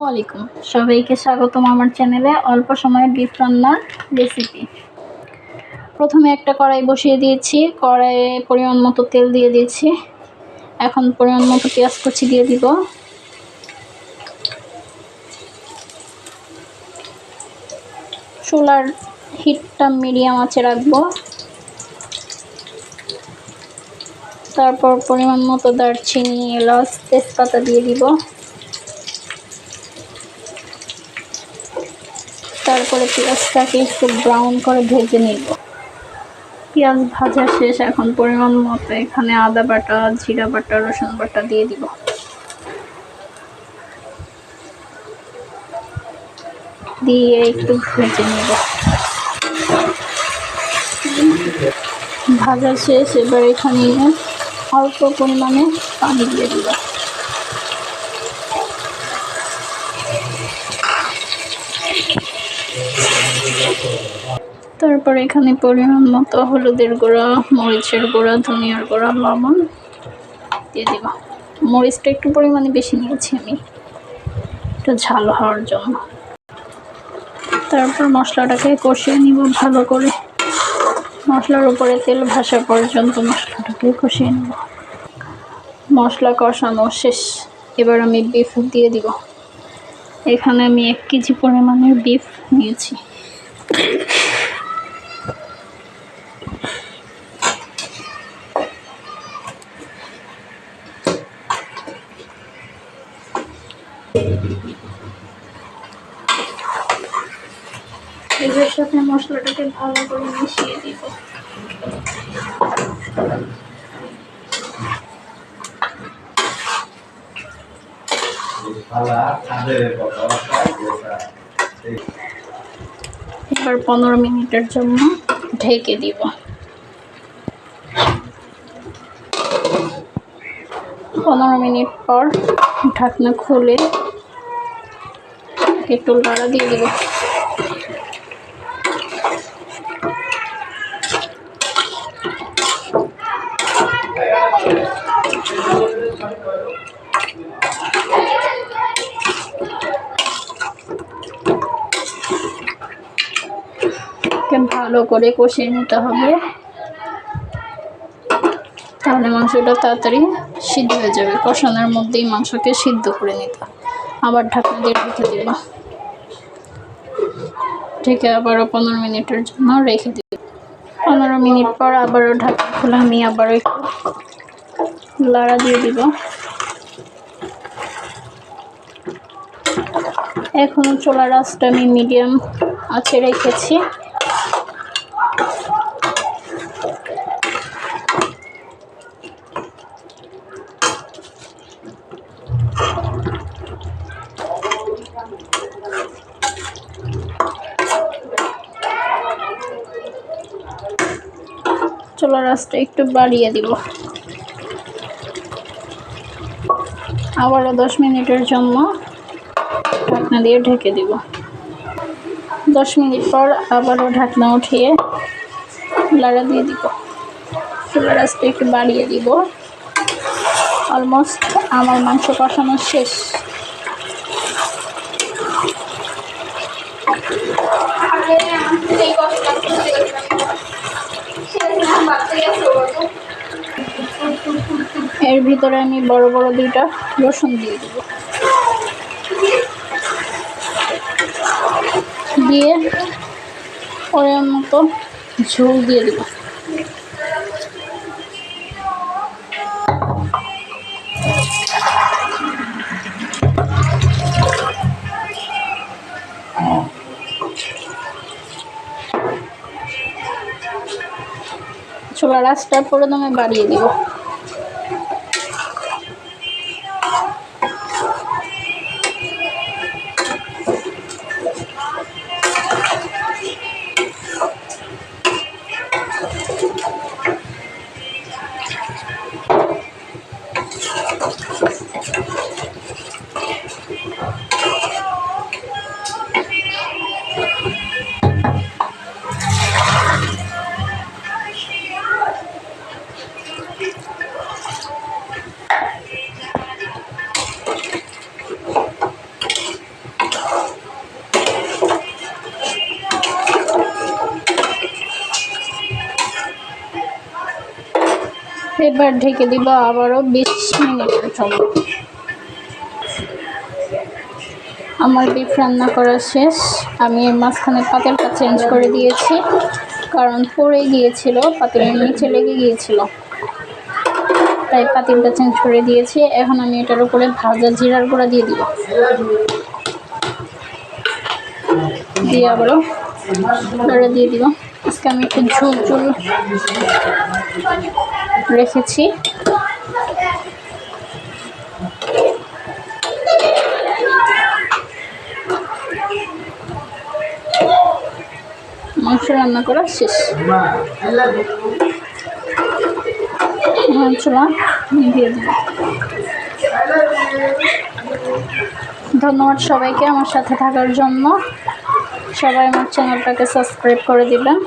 ওয়ালাইকুম, সবাইকে স্বাগতম আমার চ্যানেলে। অল্প সময়ে বিফ রান্নার রেসিপি। প্রথমে একটা কড়াই বসিয়ে দিয়েছি, কড়াইয়ে পরিমাণ মতো তেল দিয়ে দিয়েছি। এখন পরিমাণ মতো পেঁয়াজ কুচি দিয়ে দিব। চুলার হিটটা মিডিয়াম আঁচে রাখবো। তারপর পরিমাণ মতো দারচিনি, এলাচ, তেজপাতা দিয়ে দিব। তারপরে পেঁয়াজটাকে একটু ব্রাউন করে ভেজে নিব। পেঁয়াজ ভাজা শেষ। এখন পরিমাণ মতো এখানে আদা বাটা, জিরা বাটা, রসুন বাটা দিয়ে দিব। দিয়ে একটু ভেজে নিব। ভাজা শেষ। এবার এখানে অল্প পরিমাণে পানি দিয়ে দিব। তারপর এখানে পরিমাণ মতো হলুদের গুঁড়া, মরিচের গুঁড়া, ধনিয়ার গুঁড়া, লবণ দিয়ে দিব। মরিচটা একটু পরিমাণে বেশি নিয়েছি আমি, একটু ঝাল হওয়ার জন্য। তারপর মশলাটাকে কষিয়ে নিব ভালো করে। মশলার উপরে তেল ভাসা পর্যন্ত মশলাটাকে কষিয়ে নেব। মশলা কষানো শেষ। এবার আমি বিফ দিয়ে দিব। এখানে আমি 1 কেজি পরিমাণের বিফ নিয়েছি। এর সাথে মশলাটাকে ভালো করে মিশিয়ে দিব। এবার 15 মিনিটের জন্য ঢেকে দিব। 15 মিনিট পর ঢাকনা খুলে একটু নাড়া দিয়ে দিব। ভালো করে কষিয়ে নিতে হবে, তাহলে মাংসটা তাড়াতাড়ি সিদ্ধ হয়ে যাবে। কষানোর মধ্যেই মাংসকে সিদ্ধ করে নিতে হবে। আবার ঢাকনা দিয়ে রেখে দিব। ঢেকে আবারও 15 মিনিটের জন্য রেখে দিব। 15 মিনিট পর আবারও ঢাকনা খুলে আমি আবারও একটু লাড়া দিয়ে দিব। এখনো চুলার আঁচটা আমি মিডিয়াম আঁচে রেখেছি। চুলার আঁচটা একটু বাড়িয়ে দিব। আবারও 10 মিনিটের জন্য ঢাকনা দিয়ে ঢেকে দিব। 10 মিনিট পর আবারও ঢাকনা উঠিয়ে লাড়া দিয়ে দিব। চুলার আঁচটা একটু বাড়িয়ে দিব। অলমোস্ট আমার মাংস কষানো শেষ। এর ভিতরে আমি বড় বড় 2টা রসুন দিয়ে দিব। দিয়ে পরিমাণ মতো ঝোল দিয়ে দিব। চুলার আঁচটা পুরোদমে বাড়িয়ে দিব। এবার ঢেকে দিব আবারও 20 মিনিটের জন্য। আমার বিফ রান্না করা শেষ। আমি মাঝখানে পাতিলটা চেঞ্জ করে দিয়েছি, কারণ পড়ে গিয়েছিল, পাতিলের নিচে লেগে গিয়েছিল, তাই পাতিলটা চেঞ্জ করে দিয়েছি। এখন আমি এটার উপরে ভাজা জিরার গুঁড়া দিয়ে দিব, দিয়ে আবারও দিয়ে দিব। আজকে আমি একটু ঝোল ঝোল রেখেছি। মাংস রান্না করা শেষ। চুলা দিয়ে দিব। ধন্যবাদ সবাইকে আমার সাথে থাকার জন্য। সবাই আমার চ্যানেলটাকে সাবস্ক্রাইব করে দিবেন।